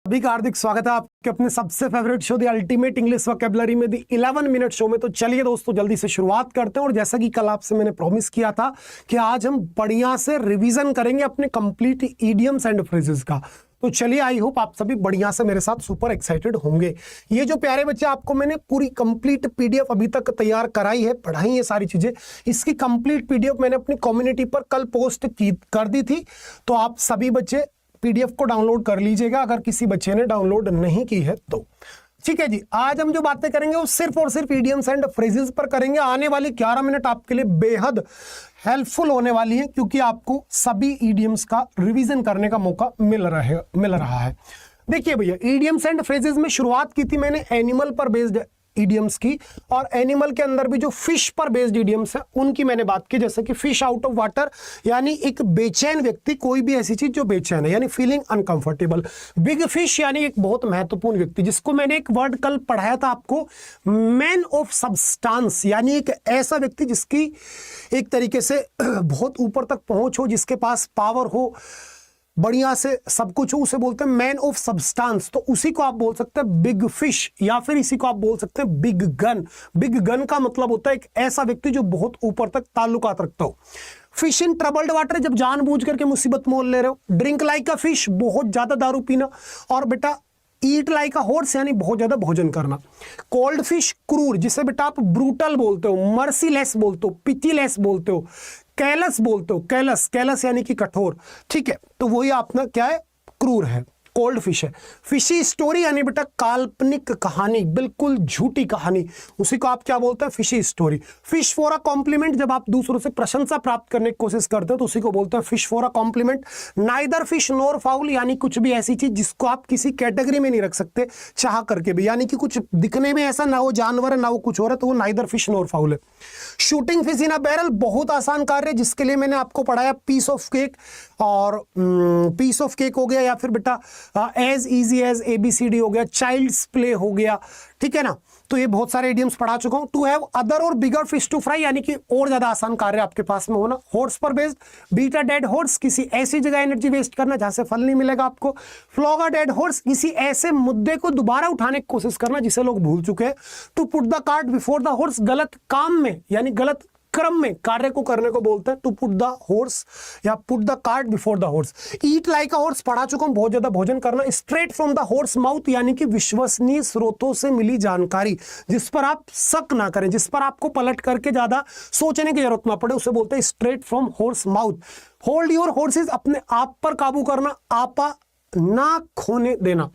सभी का हार्दिक स्वागत है आपके अपने सबसे favourite show the ultimate English vocabulary में दी 11 मिनट शो में। तो चलिए दोस्तों जल्दी से शुरुआत करते हैं। और जैसा कि कल आपसे मैंने प्रॉमिस किया था कि आज हम बढ़िया से रिवीजन करेंगे अपने कंप्लीट इडियम्स एंड फ्रेजेस का। तो चलिए, आई होप आप सभी बढ़िया से मेरे साथ सुपर एक्साइटेड होंगे। ये जो प्यारे बच्चे, आपको मैंने पूरी कंप्लीट पीडीएफ अभी तक तैयार कराई है, पढ़ाई है सारी चीजें। इसकी कंप्लीट पीडीएफ मैंने अपनी कम्युनिटी पर कल पोस्ट कर दी थी, तो आप सभी बच्चे पीडीएफ को डाउनलोड कर लीजिएगा अगर किसी बच्चे ने डाउनलोड नहीं की है तो। ठीक है जी, आज हम जो बातें करेंगे वो सिर्फ और सिर्फ इडियम्स एंड फ्रेजेस पर करेंगे। आने वाली 11 मिनट आपके लिए बेहद हेल्पफुल होने वाली है, क्योंकि आपको सभी इडियम्स का रिवीजन करने का मौका मिल रहा है। देखिए भैया, इडियम्स एंड फ्रेजेस में शुरुआत की थी मैंने एनिमल पर बेस्ड इडियम्स की, और एनिमल के अंदर भी जो फिश पर बेस्ड इडियम्स है उनकी मैंने बात की। जैसे कि फिश आउट ऑफ वाटर, यानी एक बेचैन व्यक्ति, कोई भी ऐसी चीज जो बेचैन है, यानी फीलिंग अनकंफर्टेबल। बिग फिश यानी एक बहुत महत्वपूर्ण व्यक्ति, जिसको मैंने एक वर्ड कल पढ़ाया था आपको, मैन ऑफ सबस्टांस, यानी एक ऐसा व्यक्ति जिसकी एक तरीके से बहुत ऊपर तक पहुंच हो, जिसके पास पावर हो, बढ़िया से सब कुछ हो, उसे बोलते हैं मैन ऑफ सब्सटेंस। तो उसी को आप बोल सकते हैं बिग फिश, या फिर इसी को आप बोल सकते हैं बिग गन। बिग गन का मतलब होता है एक ऐसा व्यक्ति जो बहुत ऊपर तक ताल्लुकात रखता हो। फिश इन ट्रबल्ड वाटर, जब जानबूझ करके मुसीबत मोल ले रहे हो। ड्रिंक लाइक अ फिश, बहुत ज्यादा दारू पीना। और बेटा ईट लाइक अ हॉर्स, यानी बहुत ज्यादा भोजन करना। कोल्ड फिश, क्रूर, जिसे बेटा आप ब्रूटल बोलते हो, मर्सीलेस बोलते हो, पिटीलेस बोलते हो, कैलस बोलते हो। कैलस यानी कि कठोर। ठीक है, तो वही अपना क्या है, क्रूर है, कोल्ड फिश है। फिशी स्टोरी यानी बेटा काल्पनिक कहानी, बिल्कुल झूठी कहानी, उसी को आप क्या बोलते हैं, fishy story. Fish for a compliment, जब आप दूसरों से प्रशंसा प्राप्त करने की कोशिश करते हो तो उसी को बोलते हैं fish for a compliment. Neither fish nor foul, यानी कुछ भी ऐसी चीज जिसको आप किसी कैटेगरी में नहीं रख सकते चाह करके भी, यानी कि कुछ दिखने में ऐसा ना हो जानवर है ना वो कुछ हो रहा है, तो वो नाइदर फिश नॉर फाउल है। Shooting fish in a barrel, बहुत आसान कार्य, जिसके लिए मैंने आपको पढ़ाया पीस ऑफ केक, और पीस ऑफ केक हो गया, या फिर बेटा एज इजी एज ABCD हो गया, चाइल्ड्स प्ले हो गया। ठीक है ना, तो ये बहुत सारे इडियम्स पढ़ा चुका हूं। टू हैव अदर और बिगर फिश टू फ्राई, यानी कि और ज्यादा आसान कार्य आपके पास में होना। हॉर्स पर based, beat a dead horse, किसी ऐसी जगह एनर्जी वेस्ट करना जहां से फल नहीं मिलेगा आपको। फ्लॉग अ डेड हॉर्स, किसी ऐसे मुद्दे को दोबारा उठाने की कोशिश करना जिसे लोग भूल चुके हैं। To put the cart before the horse, गलत काम में यानी गलत क्रम में कार्य को करने को बोलते हैं टू पुट द हॉर्स, या put the cart before the horse. Eat like a horse पढ़ा चुका हूं, बहुत ज्यादा भोजन करना। Straight from the horse mouth, यानी कि विश्वसनीय स्रोतों से मिली जानकारी, जिस पर आप शक ना करें, जिस पर आपको पलट करके ज्यादा सोचने की जरूरत ना पड़े, उसे बोलते हैं straight from horse mouth. Hold your horses, अपने आप पर काबू करना, आपा ना खोने देना।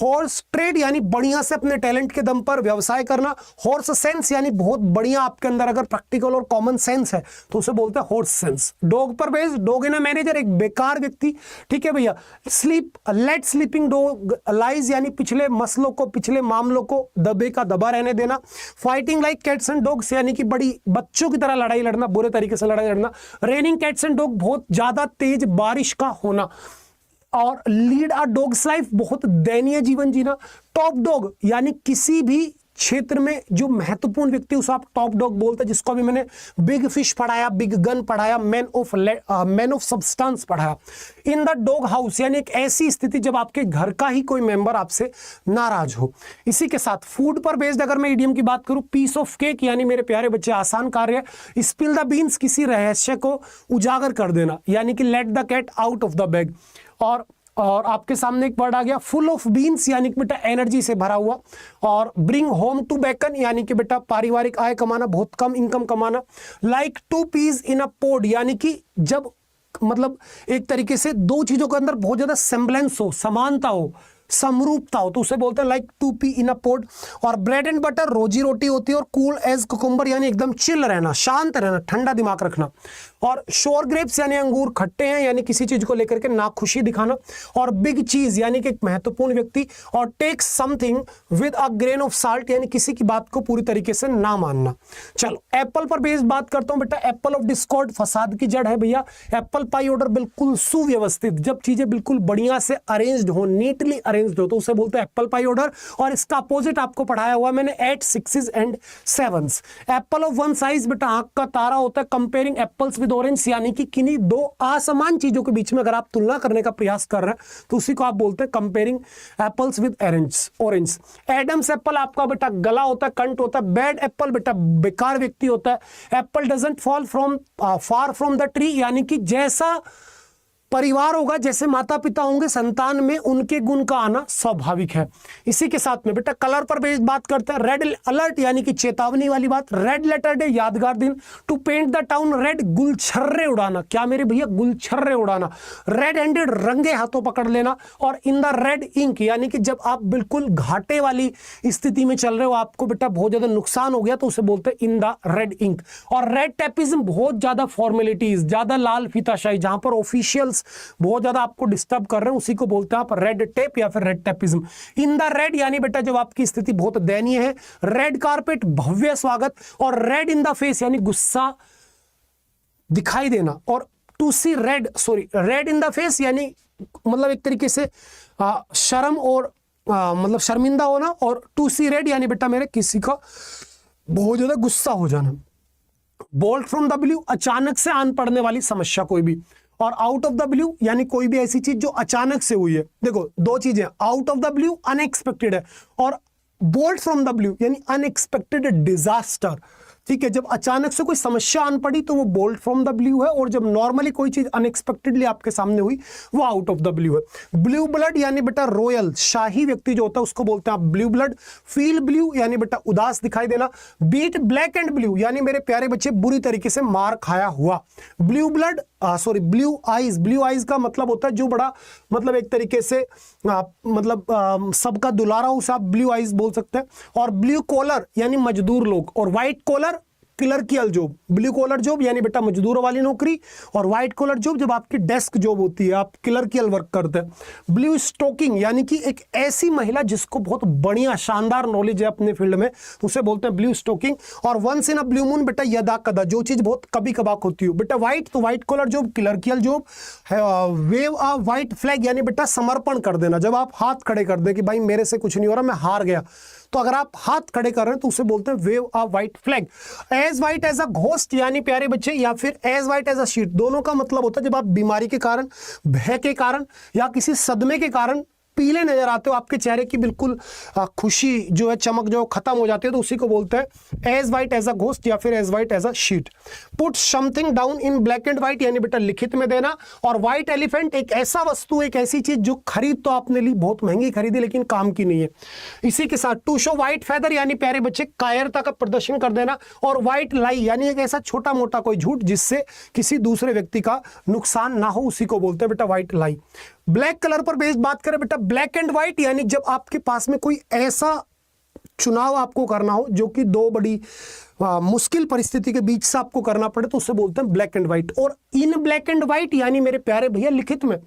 हॉर्स ट्रेड, यानी बढ़िया से अपने टैलेंट के दम पर व्यवसाय करना। हॉर्स सेंस, यानी बहुत बढ़िया आपके अंदर अगर प्रैक्टिकल और कॉमन सेंस है तो उसे बोलते हैं हॉर्स सेंस। डॉग पर based, dog in a manager, एक बेकार व्यक्ति। ठीक है भैया। Sleep, let sleeping dog lies, यानी पिछले मसलों को, पिछले मामलों को दबे का दबा रहने देना। Fighting like cats and dogs, यानी कि बड़ी बच्चों की तरह लड़ाई लड़ना, बुरे तरीके से लड़ाई लड़ना। रेनिंग कैट्स एंड डॉग, बहुत ज्यादा तेज बारिश का होना। और लीड अ डॉग्स लाइफ, बहुत दयनीय जीवन जीना। टॉप डॉग, यानी किसी भी क्षेत्र में जो महत्वपूर्ण व्यक्ति, उसे आप टॉप डॉग बोलते हैं, जिसको भी मैंने बिग फिश पढ़ाया, बिग गन पढ़ाया, मैन ऑफ सब्सटेंस पढ़ाया। इन द डॉग हाउस, यानी एक ऐसी स्थिति जब आपके घर का ही कोई मेंबर आपसे नाराज हो। इसी के साथ फूड पर बेस्ड अगर मैं इडियम की बात करूं, पीस ऑफ केक, यानी मेरे प्यारे बच्चे आसान कार्य। स्पिल द बीन्स, किसी रहस्य को उजागर कर देना, यानी कि let the cat out of the bag. और आपके सामने एक वर्ड आ गया फुल ऑफ बीन्स, यानी कि बेटा एनर्जी से भरा हुआ। और ब्रिंग होम टू बेकन, यानी कि बेटा पारिवारिक आय कमाना, बहुत कम इनकम कमाना। लाइक टू पीस इन अ पोड, यानी कि जब मतलब एक तरीके से दो चीजों के अंदर बहुत ज्यादा सेम्बलेंस हो, समानता हो, समरूपता हो, तो उसे बोलते हैं लाइक टू पी इन अ पोड। और ब्रेड एंड बटर, रोजी रोटी होती है। और कूल एज कुकुम्बर, यानी एकदम चिल रहना, शांत रहना, ठंडा दिमाग रखना। और शोर ग्रेप्स, यानी अंगूर खट्टे हैं, यानी किसी चीज को लेकर के नाखुशी दिखाना। और बिग चीज, यानी कि एक महत्वपूर्ण व्यक्ति। और take something with a grain of salt, यानी किसी की बात को पूरी तरीके से ना मानना। चलो एप्पल पर बेस्ड बात करता हूं बेटा। एप्पल ऑफ डिस्कॉर्ड, फसाद की जड़ है भैया। एप्पल पाई ऑर्डर, बिल्कुल सुव्यवस्थित, जब चीजें बिल्कुल बढ़िया से अरेंज्ड हो, नीटली अरेंज अगेंस्ट हो तो उसे बोलते हैं एप्पल पाई ऑर्डर। और इसका अपोजिट आपको पढ़ाया हुआ मैंने 8 6s and 7s। Apple of one size बेटा आंख का तारा होता है, कंपेयरिंग एप्पल्स विद ऑरेंज, यानी कि किन्हीं दो असमान चीजों के बीच में अगर आप तुलना करने का प्रयास कर रहे हैं तो उसी को आप बोलते हैं comparing apples with orange. Adam's apple आपका बेटा गला होता है, कंट होता है। बैड एप्पल बेटा बेकार व्यक्ति होता है। Apple doesn't fall from far from the tree, यानी कि जैसा परिवार होगा, जैसे माता पिता होंगे, संतान में उनके गुण का आना स्वाभाविक है। इसी के साथ में बेटा कलर पर बेस्ड बात करते हैं। रेड अलर्ट यानी कि चेतावनी वाली बात। रेड लेटर डे यादगार दिन। To paint the town red, गुलछर्रे उड़ाना। क्या मेरे भैया, गुलछर्रे उड़ाना। रेड हैंडेड, रंगे हाथों पकड़ लेना। और इन द रेड इंक, यानी कि जब आप बिल्कुल घाटे वाली स्थिति में चल रहे हो, आपको बेटा बहुत ज्यादा नुकसान हो गया, तो उसे बोलते हैं इन द रेड इंक। और रेड टेपिज्म, बहुत ज्यादा फॉर्मेलिटीज, ज्यादा लाल फीताशाही, जहां पर ऑफिशियल्स बहुत ज्यादा आपको डिस्टर्ब कर रहे हैं, उसी को बोलते हैं आप रेड टेप या फिर red tapism. In the red यानी बेटा जब आपकी स्थिति बहुत दयनीय है। रेड कारपेट, भव्य स्वागत। और रेड इन द फेस यानी गुस्सा दिखाई देना। और to see red, sorry, red in the face यानी मतलब एक तरीके से शर्म और मतलब शर्मिंदा होना। और टू सी रेड यानी बेटा मेरे किसी का बहुत ज्यादा गुस्सा हो जाना। बोल्ट फ्रॉम द ब्लू, अचानक से आन पड़ने वाली समस्या कोई भी। और आउट ऑफ द ब्लू यानी कोई भी ऐसी चीज जो अचानक से हुई है। देखो दो चीजें, out of the blue unexpected है, और बोल्ट फ्रॉम द ब्लू यानी अनएक्सपेक्टेड डिजास्टर। ठीक है, जब अचानक से कोई समस्या आन पड़ी तो वो बोल्ट फ्रॉम द ब्लू है, और जब नॉर्मली कोई चीज अनएक्सपेक्टेडली आपके सामने हुई वो आउट ऑफ द ब्लू है। ब्लू ब्लड यानी बेटा रॉयल, शाही व्यक्ति जो होता है उसको बोलते हैं आप ब्लू ब्लड। फील ब्लू यानी बेटा उदास दिखाई देना। बीट ब्लैक एंड ब्लू यानी मेरे प्यारे बच्चे बुरी तरीके से मार खाया हुआ। Blue blood sorry blue eyes, blue eyes का मतलब होता है जो बड़ा मतलब एक तरीके से मतलब सबका दुलारा, उसे आप ब्लू आइज बोल सकते हैं। और ब्लू कॉलर यानी मजदूर लोग। और white collar clerical job. Blue collar job यानी बेटा मजदूरों वाली नौकरी, और व्हाइट कॉलर जॉब जब आपकी डेस्क जॉब होती है, आप क्लर्कियल वर्क करते हैं। ब्लू स्टोकिंग यानी कि एक ऐसी महिला जिसको बहुत बढ़िया शानदार नॉलेज है अपने फील्ड में, उसे बोलते हैं ब्लू स्टोकिंग। और once in a blue moon बेटा यदा कदा, जो चीज बहुत कभी कभार होती हो। बेटा व्हाइट तो white collar job, clerical job. Wave a white flag यानी बेटा समर्पण कर देना। जब आप हाथ खड़े कर दे कि भाई मेरे से कुछ नहीं हो रहा, मैं हार गया, तो अगर आप हाथ खड़े कर रहे हैं तो उसे बोलते हैं wave a white flag. As white as a ghost यानी प्यारे बच्चे, या फिर as white as a sheet, दोनों का मतलब होता है जब आप बीमारी के कारण, भय के कारण या किसी सदमे के कारण पीले नजर आते हो, आपके चेहरे की बिल्कुल खुशी जो है, चमक जो खत्म हो जाती है, तो उसी को बोलते हैं as white as a ghost या फिर as white as a sheet. Put something down in black and white यानी बेटा लिखित में देना। और व्हाइट एलिफेंट एक ऐसा वस्तु, एक ऐसी चीज जो खरीद तो आपने ली, बहुत महंगी खरीदी लेकिन काम की नहीं है। इसी के साथ टू शो व्हाइट फेदर यानी प्यारे बच्चे कायरता का प्रदर्शन कर देना। और व्हाइट लाई यानी एक ऐसा छोटा मोटा कोई झूठ जिससे किसी दूसरे व्यक्ति का नुकसान ना हो, उसी को बोलते हैं बेटा व्हाइट लाई। ब्लैक कलर पर बेस्ड बात करें बेटा, ब्लैक एंड व्हाइट यानी जब आपके पास में कोई ऐसा चुनाव आपको करना हो जो कि दो बड़ी मुश्किल परिस्थिति के बीच से आपको करना पड़े, तो उसे बोलते हैं ब्लैक एंड व्हाइट। और इन ब्लैक एंड व्हाइट यानी मेरे प्यारे भैया लिखित में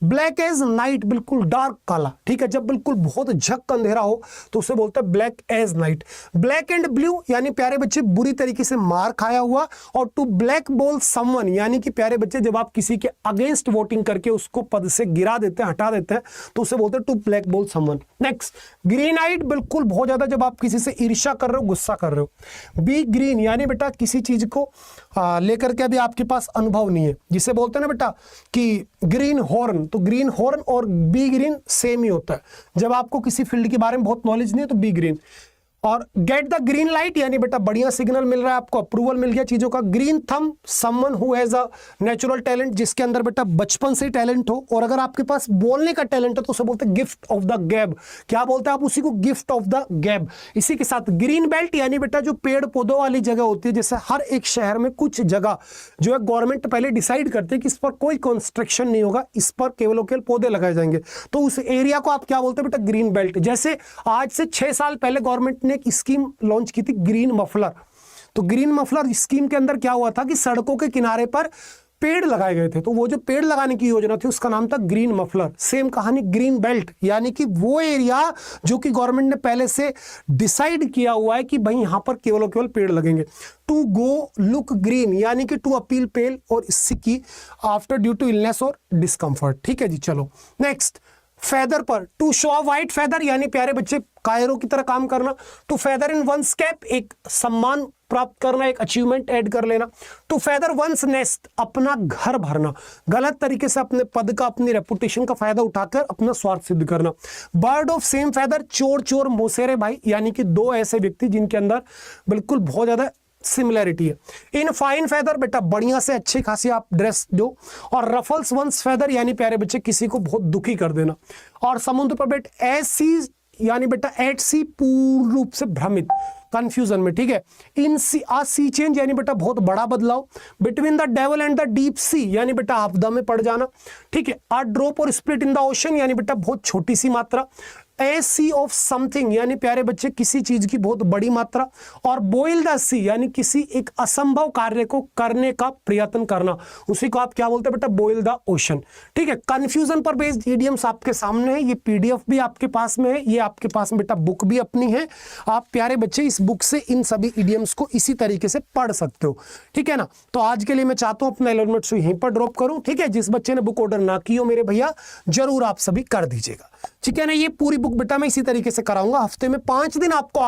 ब्लैक एज नाइट, बिल्कुल डार्क काला। ठीक है, जब बिल्कुल बहुत झक अंधेरा हो तो उसे बोलते हैं black as night. Black and blue यानी प्यारे बच्चे बुरी तरीके से मार खाया हुआ। और टू ब्लैक बॉल समवन यानी कि प्यारे बच्चे जब आप किसी के अगेंस्ट वोटिंग करके उसको पद से गिरा देते हैं, हटा देते हैं, तो उसे बोलते हैं to blackball someone. Next green eyed, बिल्कुल बहुत ज्यादा जब आप किसी से ईर्ष्या कर रहे हो, गुस्सा कर रहे हो। बी ग्रीन यानी बेटा किसी चीज को लेकर के अभी आपके पास अनुभव नहीं है, जिसे बोलते हैं ना बेटा कि ग्रीन हॉर्न। तो ग्रीन हॉर्न और बी ग्रीन सेम ही होता है। जब आपको किसी फील्ड के बारे में बहुत नॉलेज नहीं है तो बी ग्रीन। और गेट द ग्रीन लाइट यानी बेटा बढ़िया सिग्नल मिल रहा है आपको, अप्रूवल मिल गया चीजों का। Green thumb someone who has a natural talent, जिसके अंदर बेटा बचपन से ही टैलेंट हो। और अगर आपके पास बोलने का टैलेंट है तो उसे बोलते हैं गिफ्ट ऑफ द गैब। क्या बोलते हैं आप उसी को? गिफ्ट ऑफ द गैब। इसी के साथ ग्रीन बेल्ट यानी बेटा जो पेड़ पौधों वाली जगह होती है, जैसे हर एक शहर में कुछ जगह जो है गवर्नमेंट पहले डिसाइड करते हैं कि इस पर कोई कंस्ट्रक्शन नहीं होगा, इस पर केवल और केवल पौधे लगाए जाएंगे, तो उस एरिया को आप क्या बोलते हैं बेटा? Green belt. जैसे आज से 6 साल पहले गवर्नमेंट ने एक स्कीम लॉन्च की थी ग्रीन मफलर। तो ग्रीन मफलर स्कीम के अंदर क्या हुआ था कि सड़कों के किनारे पर पेड़ लगाए गए थे, तो वो जो पेड़ लगाने की योजना थी उसका नाम था ग्रीन मफलर। सेम कहानी ग्रीन बेल्ट यानी कि वो एरिया जो कि गवर्नमेंट ने पहले से डिसाइड किया हुआ है कि भाई यहां पर केवल और केवल पेड़ लगेंगे। टू गो लुक ग्रीन यानी कि टू अपील पेल और sickly after due to illness और डिस्कंफर्ट। ठीक है जी, चलो नेक्स्ट फेदर पर, to show a white feather यानी प्यारे बच्चे कायरों की तरह काम करना, to feather in one's cap एक सम्मान प्राप्त करना, एक अचीवमेंट ऐड कर लेना, टू फेदर वंस नेस्ट अपना घर भरना, गलत तरीके से अपने पद का अपनी रेपुटेशन का फायदा उठाकर अपना स्वार्थ सिद्ध करना, बर्ड ऑफ सेम फेदर चोर चोर मोसेरे भाई यानी कि दो ऐसे व्यक्ति जिनके अंदर बिल्कुल बहुत ज्यादा सिमिलैरिटी है, इन फाइन फेदर बेटा बढ़िया से अच्छी खासी आप ड्रेस दो, और रफल्स वंस फेदर यानी प्यारे बच्चे किसी को बहुत दुखी कर देना, और समुद्र पर बेट ऐसी यानी बेटा एट सी पूर्ण रूप से भ्रमित कंफ्यूजन में, ठीक है, इन सी आ सी चेंज यानी बेटा बहुत बड़ा बदलाव, between the devil and the deep sea यानी बेटा आपदा में पड़ जाना, ठीक है, आ ड्रॉप और स्प्लिट इन द ओशन यानी बेटा बहुत छोटी सी मात्रा, ए सी ऑफ समथिंग यानी प्यारे बच्चे किसी चीज की बहुत बड़ी मात्रा, और बॉयल द सी यानी किसी एक असंभव कार्य को करने का प्रयत्न करना, उसी को आप क्या बोलते हैं बेटा, बॉयल द ओशन, ठीक है। कंफ्यूजन पर बेस्ड इडियम्स आपके सामने है, ये पीडीएफ भी आपके पास में है, ये आपके पास में बेटा बुक भी अपनी है, आप प्यारे बच्चे इस बुक से इन सभी इडियम्स को इसी तरीके से पढ़ सकते हो, ठीक है ना। तो आज के लिए मैं चाहता हूं अपना 11 मिनट्स यहीं पर ड्रॉप करूं, ठीक है। जिस बच्चे ने बुक ऑर्डर ना की हो मेरे भैया जरूर आप सभी कर दीजिएगा, ठीक है ना। ये पूरी बुक बेटा मैं इसी तरीके से कराऊंगा, हफ्ते में 5 दिन आपको